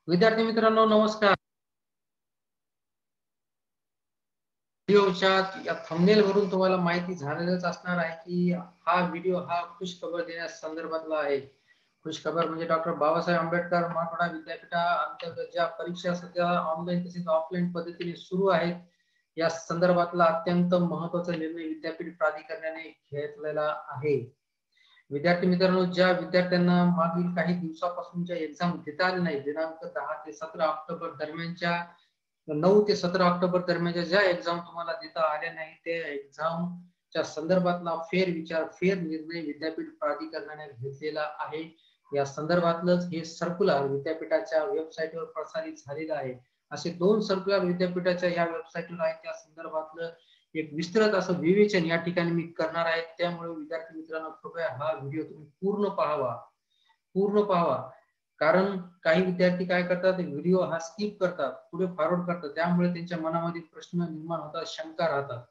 विद्यार्थी मित्रांनो नमस्कार. व्हिडिओच्या या थंबनेल वरून तुम्हाला माहिती झालेलंच असणार आहे की हा व्हिडिओ हा खुशखबर देण्यास संदर्भातला आहे. खुशखबर म्हणजे डॉक्टर बाबासाहेब आंबेडकर मराठवाडा विद्यापीठा अंतर्गत ज्या परीक्षा सध्या ऑनलाईन तसेच ऑफलाईन पद्धतीने सुरू आहेत या संदर्भातला अत्यंत महत्त्वाचा निर्णय विद्यापीठ प्राधिकरणाने घेतलेला आहे. विद्यार्थी मित्रांनो, ज्या विद्यार्थ्यांना मागील काही दिवसापासूनच्या एक्झाम देता आले नाही, दिनांक 10 ते 17 ऑक्टोबर दरम्यानच्या 9 ते 17 ऑक्टोबर दरम्यानच्या ज्या एक्झाम तुम्हाला देता आल्या नाही त्या एक्झामच्या संदर्भातला फेर निर्णय विद्यापीठ प्राधिकरणाने घेतलेला आहे. या संदर्भातलंच हे सर्क्युलर विद्यापीठाच्या वेबसाईटवर प्रसारित झालेलं आहे. असे 2 सर्क्युलर विद्यापीठाच्या या वेबसाईटवर आहेत. त्या संदर्भातलं एक विस्तृत असं विवेचन या ठिकाणी मी करणार आहे. त्यामुळे विद्यार्थी मित्रांनो कृपया हा व्हिडिओ तुम्ही पूर्ण पाहावा. कारण काही विद्यार्थी काय करतात, व्हिडिओ हा स्किप करतात, पुढे फॉरवर्ड करतात. त्यामुळे त्यांच्या मनामध्ये प्रश्न निर्माण होतात, शंका राहतात.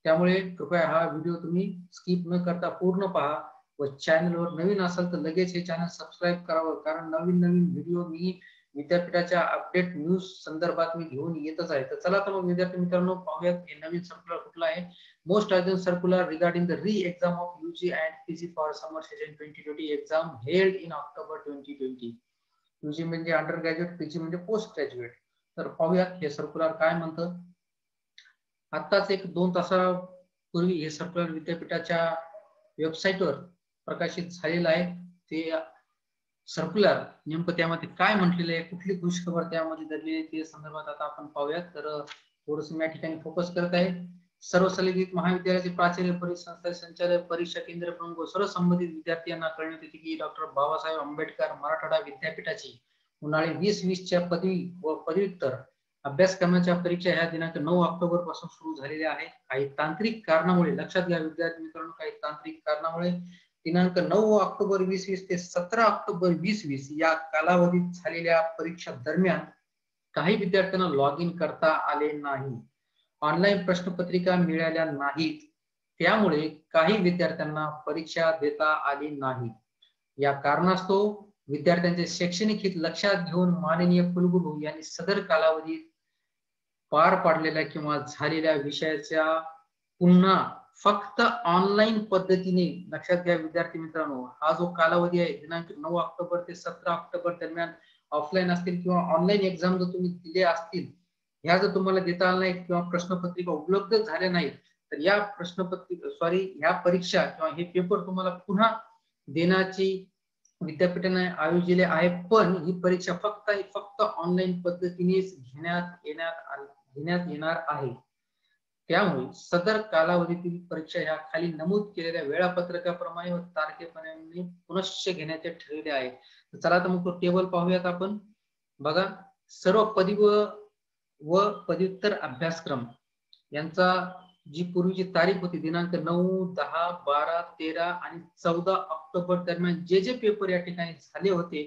त्यामुळे कृपया हा व्हिडिओ तुम्ही स्किप न करता पूर्ण पहा व चॅनलवर नवीन असाल तर लगेच हे चॅनल सबस्क्राईब करावं. कारण नवीन व्हिडिओ मी विद्यापीठाच्या अपडेट न्यूज संदर्भात मी घेऊन येतच आहे. तर चला तर मग विद्यार्थी मित्रांनो पाहूयात हे नवीन सर्क्युलर कुठला आहे. Most urgent circular regarding the re-exam of UG and PG for summer session 2020 exam held in October 2020. UG म्हणजे अंडर ग्रॅज्युएट, PG म्हणजे पोस्ट ग्रॅज्युएट. तर पाहूयात हे सर्क्युलर काय म्हणतं. आत्ताच एक 2 तासापूर्वी हे सर्क्युलर विद्यापीठाच्या वेबसाईटवर प्रकाशित झालेलं आहे. ते सर्क्युलर नेमकं त्यामध्ये काय म्हटलेलं आहे, कुठली खुशखबर त्यामध्ये दडलेली आहे ते संदर्भात आता आपण पाहूयात. तर थोडंसं मी या ठिकाणी फोकस करत आहे. सर्व संलग्नित महाविद्यालयाचे प्राचार्य, परिसंस्था संचालक, परीक्षा केंद्र प्रमुख व सर्व संबंधित विद्यार्थ्यांना कळविण्यात येते की डॉक्टर बाबासाहेब आंबेडकर मराठवाडा विद्यापीठाची उन्हाळी 2020 च्या पदवी व पदव्युत्तर अभ्यासक्रमाच्या परीक्षा ह्या दिनांक 9 ऑक्टोबर पासून सुरू झालेल्या आहेत. काही तांत्रिक कारणामुळे लक्षात घ्या विद्यार्थी मित्रांनो, काही तांत्रिक कारणामुळे दिनांक 9 ऑक्टोबर 2020 ते 17 ऑक्टोबर 2020 या कालावधीत झालेल्या परीक्षा दरम्यान काही विद्यार्थ्यांना लॉग इन करता आले नाही, ऑनलाईन प्रश्नपत्रिका मिळाल्या नाहीत. त्यामुळे काही विद्यार्थ्यांना परीक्षा देता आली नाही. या कारणास्तव विद्यार्थ्यांचे शैक्षणिक हित लक्षात घेऊन माननीय कुलगुरू यांनी सदर कालावधीत पार पाडलेल्या किंवा झालेल्या विषयाच्या पुन्हा फक्त ऑनलाईन पद्धतीने, लक्षात घ्या विद्यार्थी मित्रांनो, हा जो कालावधी आहे दिनांक 9 ऑक्टोबर ते 17 ऑक्टोबर दरम्यान ऑफलाईन असतील किंवा ऑनलाईन एक्झाम जर तुम्ही दिले असतील, ह्या जर तुम्हाला देता आल्या नाहीत किंवा प्रश्नपत्रिका उपलब्ध झाल्या नाहीत तर या ह्या परीक्षा किंवा हे पेपर तुम्हाला पुन्हा देण्याची विद्यापीठाने आयोजिले आहे. पण ही परीक्षा फक्त ऑनलाईन पद्धतीनेच घेण्यात येणार आहे. त्यामुळे सदर कालावधीतील परीक्षा ह्या खाली नमूद केलेल्या वेळापत्रकाप्रमाणे व तारखेप्रमाणे पुनश्च घेण्याचे ठरविले आहे. चला तर मग तो टेबल पाहूयात आपण. बघा, सर्व पदवी व पदव्युत्तर अभ्यासक्रम यांचा जी पूर्वीची तारीख होती दिनांक 9, 10, 12, 13 आणि 14 ऑक्टोबर दरम्यान जे पेपर या ठिकाणी झाले होते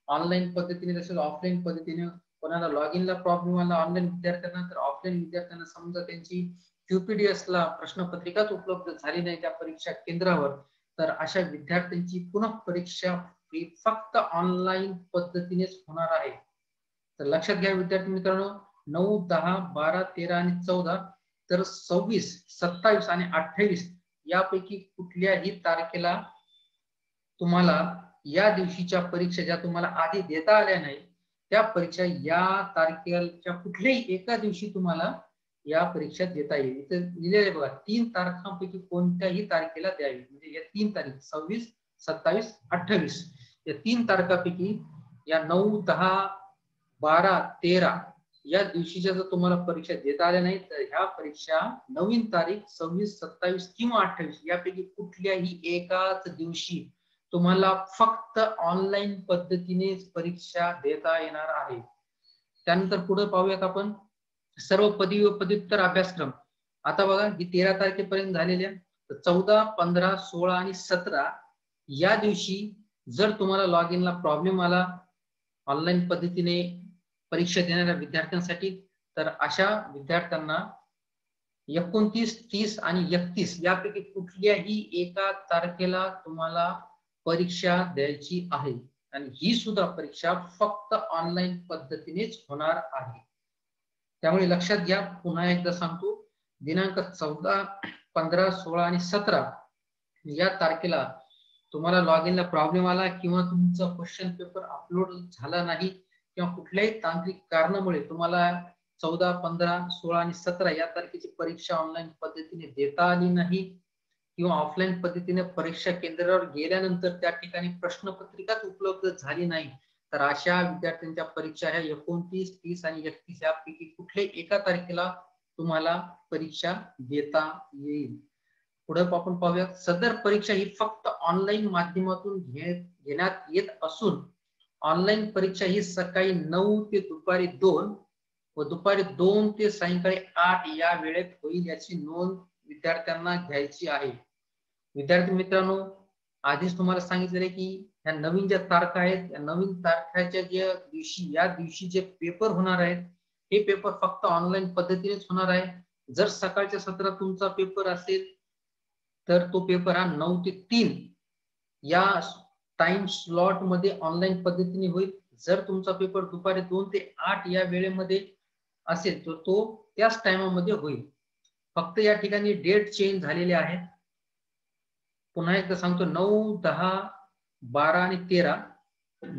ऑनलाईन पद्धतीने तसेच ऑफलाईन पद्धतीने, कोणाला लॉग इनला प्रॉब्लेम आला ऑनलाईन विद्यार्थ्यांना तर ऑफलाईन विद्यार्थ्यांना समजा त्यांची QPDS ला प्रश्नपत्रिकाच उपलब्ध झाली नाही त्या परीक्षा केंद्रावर, तर अशा विद्यार्थ्यांची पुन्हा परीक्षा फक्त ऑनलाईन पद्धतीनेच होणार आहे. तर लक्षात घ्या विद्यार्थी मित्रांनो, 9, 10, 12, 13 आणि 14 तर 26, 27 आणि 28 यापैकी कुठल्याही तारखेला तुम्हाला या दिवशीच्या परीक्षा ज्या तुम्हाला आधी देता आल्या नाही त्या परीक्षा या तारखेच्या कुठल्याही एका दिवशी तुम्हाला या परीक्षा देता येईल. इथे लिहिलेले बघा, 3 तारखांपैकी कोणत्याही तारखेला द्यावी. म्हणजे या 3 तारीख 26, 27, 28 या 3 तारखांपैकी या 9, 10, 12, 13 या दिवशीच्या जर तुम्हाला परीक्षा देता आल्या नाही तर ह्या परीक्षा नवीन तारीख 26, 27 किंवा 28 यापैकी कुठल्याही एकाच दिवशी तुम्हाला फक्त ऑनलाईन पद्धतीने परीक्षा देता येणार आहे. त्यानंतर पुढे पाहूयात आपण सर्व पदवी व पदव्युत्तर अभ्यासक्रम. आता बघा, ही 13 तारखेपर्यंत झालेल्या, तर 14, 15, 16 आणि 17 या दिवशी जर तुम्हाला लॉग इनला प्रॉब्लेम आला ऑनलाईन पद्धतीने परीक्षा देणाऱ्या विद्यार्थ्यांसाठी, तर अशा विद्यार्थ्यांना 29, 30 आणि 31 यापैकी कुठल्याही एका तारखेला तुम्हाला परीक्षा द्यायची आहे. आणि ही सुद्धा परीक्षा फक्त ऑनलाईन पद्धतीनेच होणार आहे. त्यामुळे लक्षात घ्या, पुन्हा एकदा सांगतो, दिनांक 14, 15, 16 आणि 17 या तारखेला तुम्हाला लॉग इनला प्रॉब्लेम आला किंवा तुमचा क्वेश्चन पेपर अपलोड झाला नाही किंवा कुठल्याही तांत्रिक कारणामुळे तुम्हाला 14, 15, 16 आणि 17 या तारखेची परीक्षा ऑनलाईन पद्धतीने देता आली नाही किंवा ऑफलाईन पद्धतीने परीक्षा केंद्रावर गेल्यानंतर त्या ठिकाणी प्रश्नपत्रिकाच उपलब्ध झाली नाही, तर अशा विद्यार्थ्यांच्या परीक्षा ह्या 29, 30 आणि 31 यापैकी कुठल्याही एका तारखेला तुम्हाला परीक्षा देता येईल. पुढे आपण पाहूया, सदर परीक्षा ही फक्त ऑनलाईन माध्यमातून घेण्यात येत असून ऑनलाईन परीक्षा ही सकाळी 9 ते दुपारी 2 व दुपारी 2 ते सायंकाळी 8 या वेळेत होईल याची नोंद विद्यार्थ्यांना घ्यायची आहे. विद्यार्थी मित्रांनो, आधीच तुम्हाला सांगितलेले की ह्या नवीन ज्या तारखा आहेत, या नवीन तारखाच्या ज्या दिवशी या दिवशी जे पेपर होणार आहेत, हे पेपर फक्त ऑनलाईन पद्धतीनेच होणार आहे. जर सकाळच्या सत्रात तुमचा पेपर असेल तर तो पेपर हा 9 ते 3 या टाइम स्लॉट मध्ये ऑनलाईन पद्धतीने होईल. जर तुमचा पेपर दुपारी 2 ते 8 या वेळेमध्ये असेल तर तो त्याच टाइममध्ये होईल. फक्त या ठिकाणी डेट चेंज झालेले आहेत. पुन्हा एकदा सांगतो, 9, 10, 12 आणि 13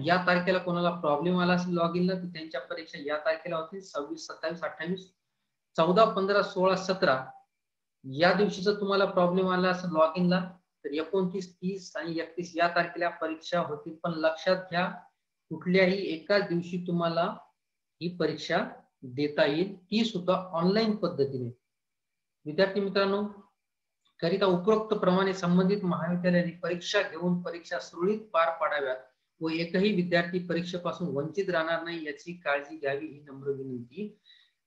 या तारखेला कोणाला प्रॉब्लेम आला असेल लॉग इनला तर त्यांच्या परीक्षा या तारखेला होतील. 26, 27, 28, 14, 15, 16, 17 या दिवशी जर तुम्हाला प्रॉब्लेम आला असेल लॉग इनला तर 29, 30 आणि 31 या तारखेला परीक्षा होतील. पण लक्षात घ्या, कुठल्याही एकाच दिवशी तुम्हाला ही परीक्षा देता येईल, ती सुद्धा ऑनलाईन पद्धतीने. विद्यार्थी मित्रांनो, करिता उपरोक्त प्रमाणे संबंधित महाविद्यालयाने परीक्षा घेऊन परीक्षा सुरळीत पार पाडाव्यात व एकही विद्यार्थी परीक्षेपासून वंचित राहणार नाही याची काळजी घ्यावी ही नम्र विनंती.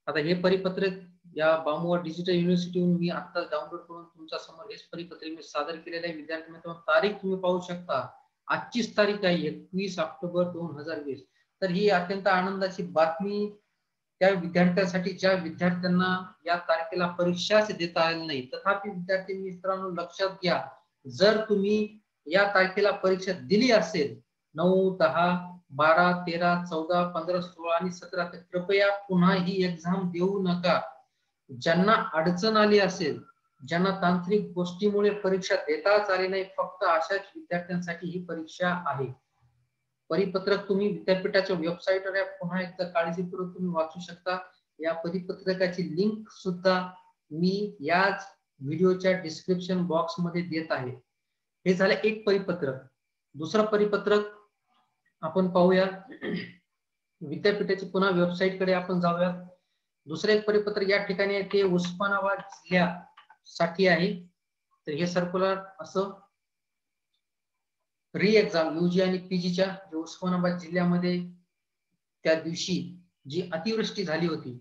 आता हे परिपत्रक या बामोवा डिजिटल युनिव्हर्सिटीहून मी आता डाउनलोड करून तुमच्या समोर हेच परिपत्रक मी सादर केलेले आहे. विद्यार्थी मित्रांनो, तारीख तुम्ही पाहू शकता, आजचीच तारीख आहे 21 ऑक्टोबर 2020. तर ही अत्यंत आनंदाची बातमी त्या विद्यार्थ्यांसाठी ज्या विद्यार्थ्यांना या तारखेला परीक्षाच देता आली नाही. तथापि विद्यार्थी मित्रांनो, लक्षात घ्या, जर तुम्ही या तारखेला परीक्षा दिली असेल 9, 10, 12, 13, 14, 15, 16 आणि 17 तर कृपया पुन्हा ही एक्झाम देऊ नका. ज्यांना अडचण आली असेल, ज्यांना तांत्रिक गोष्टीमुळे परीक्षा देताच आली नाही, फक्त अशाच विद्यार्थ्यांसाठी ही परीक्षा आहे. परिपत्रक तुम्ही विद्यापीठाच्या वेबसाईटवर पुन्हा एकदा काळजीपूर्वक तुम्ही वाचू शकता. या परिपत्रकाची लिंक सुद्धा मी याच व्हिडिओच्या डिस्क्रिप्शन बॉक्स मध्ये देत आहे. हे झालं एक परिपत्रक. दुसरं परिपत्रक आपण पाहूया, विद्यापीठाची पुन्हा वेबसाईट कडे आपण जाऊया. दुसरं एक परिपत्रक या ठिकाणी ते उस्मानाबाद जिल्ह्यासाठी आहे. तर हे सर्क्युलर असं री एक्झाम यूजी आणि पीजीच्या उस्मानाबाद जिल्ह्यामध्ये त्या दिवशी जी अतिवृष्टी झाली होती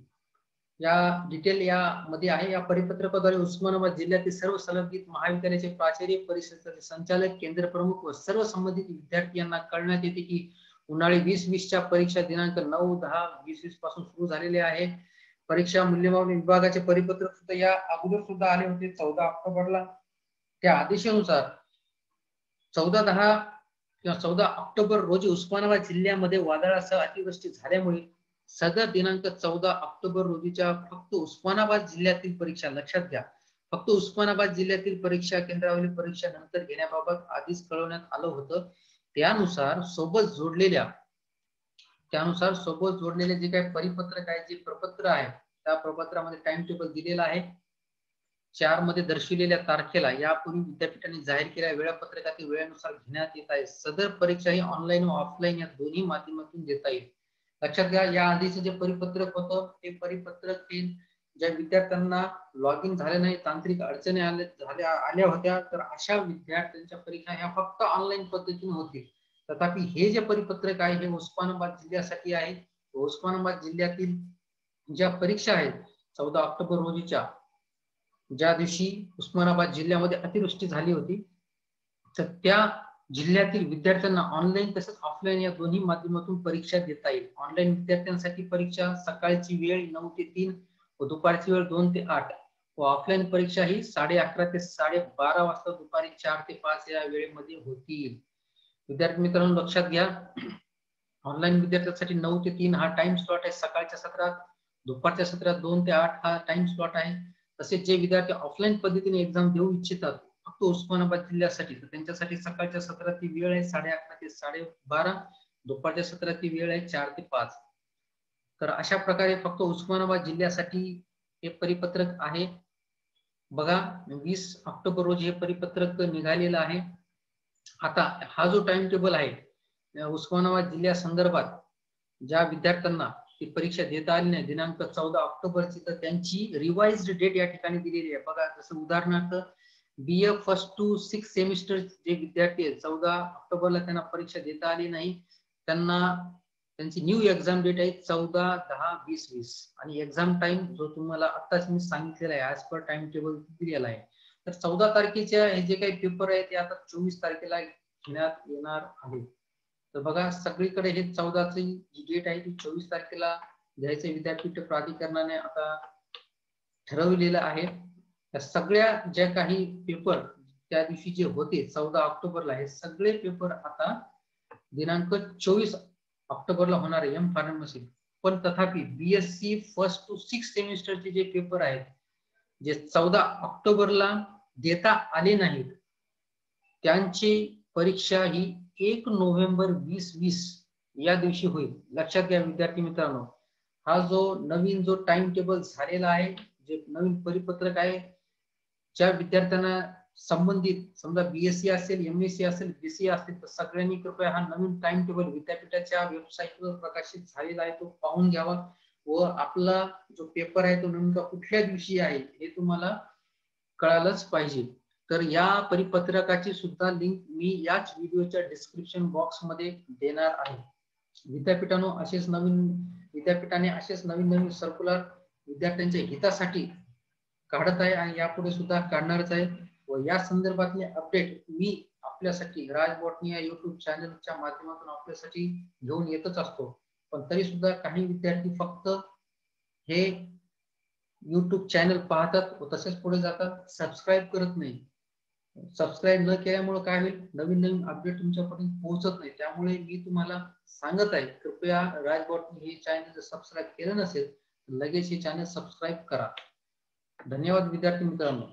या डिटेल यामध्ये आहे. या परिपत्रकाद्वारे उस्मानाबाद जिल्ह्यातील सर्व संलग्नित महाविद्यालयाचे प्राचार्य, परिषदेचे संचालक, केंद्र प्रमुख व सर्व संबंधित विद्यार्थी यांना कळण्यात येते की उन्हाळी 2020 च्या परीक्षा दिनांक 9, 10, 2020 पासून सुरू झालेले आहे. परीक्षा मूल्यमापन विभागाचे परिपत्रक सुद्धा या अगोदर सुद्धा आले होते 14 ऑक्टोबरला. त्या आदेशानुसार 14 ऑक्टोबर रोजी उस्मानाबाद जिल्ह्यामध्ये वादळासह अतिवृष्टी झाल्यामुळे सदर दिनांक 14 ऑक्टोबर रोजीच्या फक्त उस्मानाबाद जिल्ह्यातील परीक्षा, लक्षात घ्या, फक्त उस्मानाबाद जिल्ह्यातील परीक्षा केंद्रावरील परीक्षा नंतर घेण्याबाबत आधीच कळवण्यात आलं होतं. त्यानुसार सोबत जोडलेले जे काही परिपत्रक आहे, जे प्रपत्र आहे, त्या प्रपत्रामध्ये टाइम टेबल दिलेला आहे. 4 मध्ये दर्शविलेल्या तारखेला यापूर्वी विद्यापीठाने जाहीर केलेल्या वेळापत्रकातील वेळेनुसार घेण्यात येत आहे. सदर परीक्षा ही ऑनलाईन व ऑफलाईन या दोन्ही माध्यमातून देता येईल. लक्षात घ्या, या आधीचं जे परिपत्रक होतं ते परिपत्रक ज्या विद्यार्थ्यांना लॉग इन झाले नाही, तांत्रिक अडचणी आल्या होत्या, तर अशा विद्यार्थ्यांच्या परीक्षा ह्या फक्त ऑनलाईन पद्धतीने होतील. तथापि हे जे परिपत्रक आहे हे उस्मानाबाद जिल्ह्यासाठी आहे. उस्मानाबाद जिल्ह्यातील ज्या परीक्षा आहेत 14 ऑक्टोबर रोजीच्या, ज्या दिवशी उस्मानाबाद जिल्ह्यामध्ये अतिवृष्टी झाली होती, तर त्या जिल्ह्यातील विद्यार्थ्यांना ऑनलाईन तसेच ऑफलाईन या दोन्ही माध्यमातून परीक्षा देता येईल. ऑनलाईन विद्यार्थ्यांसाठी परीक्षा सकाळची वेळ 9 ते 3 व दुपारची वेळ 2 ते 8 व ऑफलाईन परीक्षा ही 11:30 ते 12:30 वाजता दुपारी 4 ते 5 या वेळेमध्ये होतील. विद्यार्थी मित्रांनो लक्षात घ्या, ऑनलाईन विद्यार्थ्यांसाठी 9 ते 3 हा टाइम स्लॉट आहे सकाळच्या सत्रात, दुपारच्या सत्रात 2 ते 8 हा टाइम स्लॉट आहे. तसेच जे विद्यार्थी ऑफलाईन पद्धतीने एक्झाम देऊ इच्छितात फक्त उस्मानाबाद जिल्ह्यासाठी, तर त्यांच्यासाठी सकाळच्या सत्राची वेळ आहे 11:30 ते 12:30, दुपारच्या सत्राची वेळ आहे 4 ते 5. तर अशा प्रकारे फक्त उस्मानाबाद जिल्ह्यासाठी हे परिपत्रक आहे. बघा 20 ऑक्टोबर रोजी हे परिपत्रक निघालेलं आहे. आता हा जो टाइम टेबल आहे उस्मानाबाद जिल्ह्यासंदर्भात ज्या विद्यार्थ्यांना ती परीक्षा देता आली नाही दिनांक 14 ऑक्टोबरची, तर त्यांची रिवाइज्ड डेट या ठिकाणी दिलेली आहे. बघा जसं उदाहरणार्थ BA फर्स्ट टू 6 सेमिस्टर जे विद्यार्थी आहेत 14 ऑक्टोबरला त्यांना परीक्षा देता आली नाही, त्यांना त्यांची न्यू एक्झाम डेट आहे 14/10/2020 आणि एक्झाम टाइम जो तुम्हाला आत्ताच मी सांगितलेला आहे ऍज पर टाइम टेबल दिलेला आहे. तर 14 तारखेच्या हे जे काही पेपर आहे ते आता 24 तारखेला घेण्यात येणार आहे. तर बघा सगळीकडे हे 14 ची जी डेट आहे ती 24 तारखेला घ्यायचे विद्यापीठ प्राधिकरणाने आता ठरवलेलं आहे. त्या सगळ्या ज्या काही पेपर त्या दिवशी जे होते 14 ऑक्टोबरला हे सगळे पेपर आता दिनांक 24 ऑक्टोबरला होणार आहे एम फार्मसी. पण तथापि BSc फर्स्ट टू 6 सेमिस्टरचे जे पेपर आहेत जे 14 ऑक्टोबरला देता आले नाहीत त्यांची परीक्षा ही 1 नोव्हेंबर 2020 या दिवशी होईल. लक्षात घ्या विद्यार्थी मित्रांनो, हा जो नवीन जो टाइम टेबल झालेला आहे, जे नवीन परिपत्रक आहे, ज्या विद्यार्थ्यांना संबंधित समजा BSc असेल, MSc असेल, BCA असेल, तर सगळ्यांनी कृपया हा नवीन टाइम टेबल विद्यापीठाच्या वेबसाईटवर प्रकाशित झालेला आहे तो पाहून घ्यावा व आपला जो पेपर आहे तो नेमका कुठल्या दिवशी आहे हे तुम्हाला कळालंच पाहिजे. तर या परिपत्रकाची सुद्धा लिंक मी याच व्हिडिओच्या डिस्क्रिप्शन बॉक्स मध्ये देणार आहे. विद्यापीठाने असेच नवीन सर्क्युलर विद्यार्थ्यांच्या हितासाठी काढत आहे आणि यापुढे सुद्धा काढणारच आहे व या संदर्भातले अपडेट मी आपल्यासाठी राज बॉटनी या YouTube चॅनलच्या माध्यमातून आपल्यासाठी घेऊन येतच असतो. पण तरी सुद्धा काही विद्यार्थी फक्त हे YouTube चॅनल पाहतात व तसेच पुढे जातात, सबस्क्राईब करत नाही. सबस्क्राईब न केल्यामुळे काय होईल, नवीन अपडेट तुमच्यापर्यंत पोहोचत नाही. त्यामुळे मी तुम्हाला सांगत आहे कृपया राजबॉटनी हे चॅनल जर सबस्क्राईब केलं नसेल लगेच हे चॅनल सबस्क्राईब करा. धन्यवाद विद्यार्थी मित्रांनो.